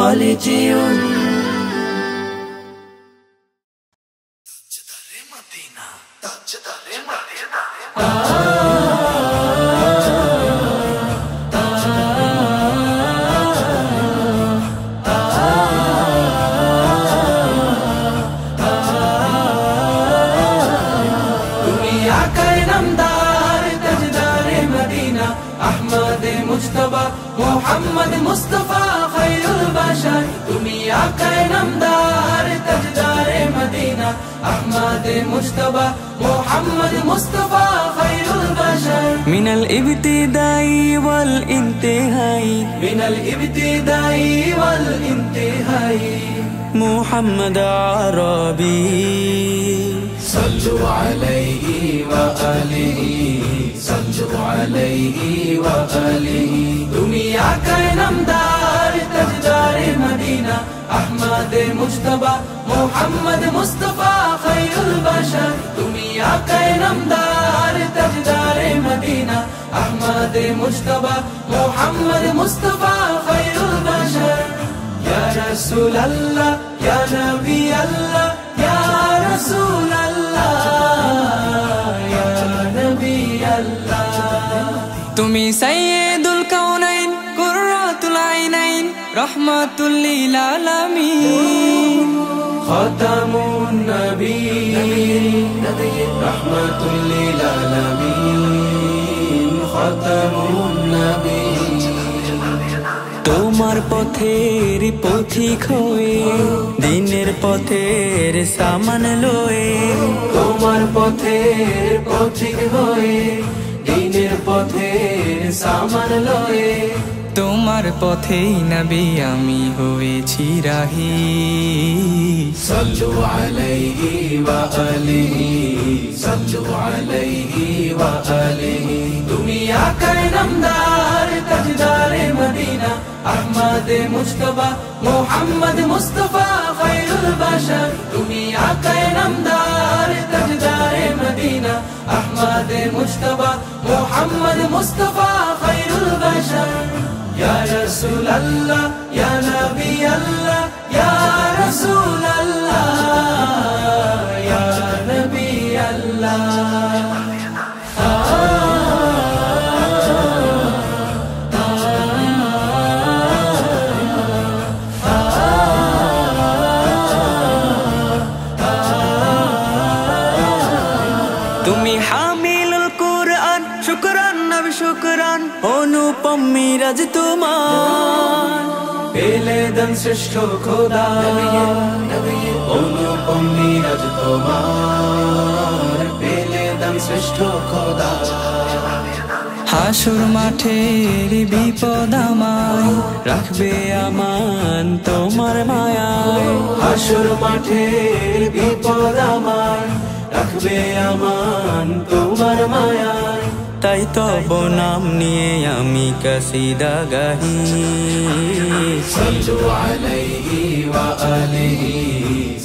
quality محمد مصطفى خير البشر تمي آقا نامدار تاجدار مدینہ احمد مجتبى محمد مصطفى خير البشر من الابتداء والانتهاء من الابتداء والانتهاء محمد عربي صلوا عليه وآله صلوا عليه وآله تمي آقا نامدار تاجدار مدینہ احمد مجتبى محمد مصطفى خير البشر تمي آقا نامدار تاجدار مدینہ احمد مجتبى محمد مصطفى خير البشر يا رسول الله يا نبي الله يا رسول الله يا نبي الله تمي سيد الكونين قرة العينين رحمة للعالمين خاتم النبي رحمة للعالمين خاتم النبي তোমার পথের পথিক হয়ে দিনের পথের সামান লয়ে তোমার পথের পথিক হয়ে দিনের পথের সামান লয়ে তোমার পথেই নবী আমি হয়েছি রাহি সাল্লু আলাইহি ওয়া আলিহি সাল্লু আলাইহি ওয়া আলিহি তুমি আকা নামদার তাজদারে মদিনা احمد مجتبى محمد مصطفى خير البشر تمي آقا نامدار تاجدار مدینہ احمد مجتبى محمد مصطفى خير البشر يا رسول الله يا نبي الله يا رسول الله يا نبي الله অনুপম মিরাজ তোমার পেলে দান শ্রেষ্ঠ খোদা অনুপম মিরাজ তোমার পেলে দান শ্রেষ্ঠ খোদা হাসুর মাঠের বিপদ আমায় রাখবে আমান তোমার মায়ায় হাসুর মাঠের বিপদ আমায় রাখবে আমান তোমার মায়ায় তাই তব নাম নিয়ে আমি কসিদা গাহি সাল্লু আলাইহি ওয়া আলিহি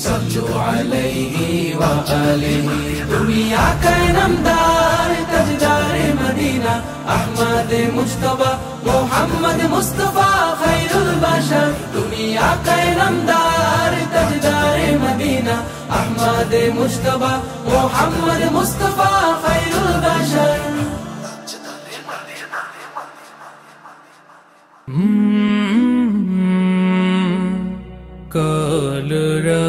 সাল্লু আলাইহি ওয়া আলিহি তুমি আকা নামদার তাজদারে মদিনা আহমদ মুজতবা মুহাম্মদ মুস্তাফা খায়রুল বাশার তুমি আকা নামদার তাজদারে মদিনা আহমদ মুজতবা মুহাম্মদ মুস্তাফা খায়রুল বাশার Color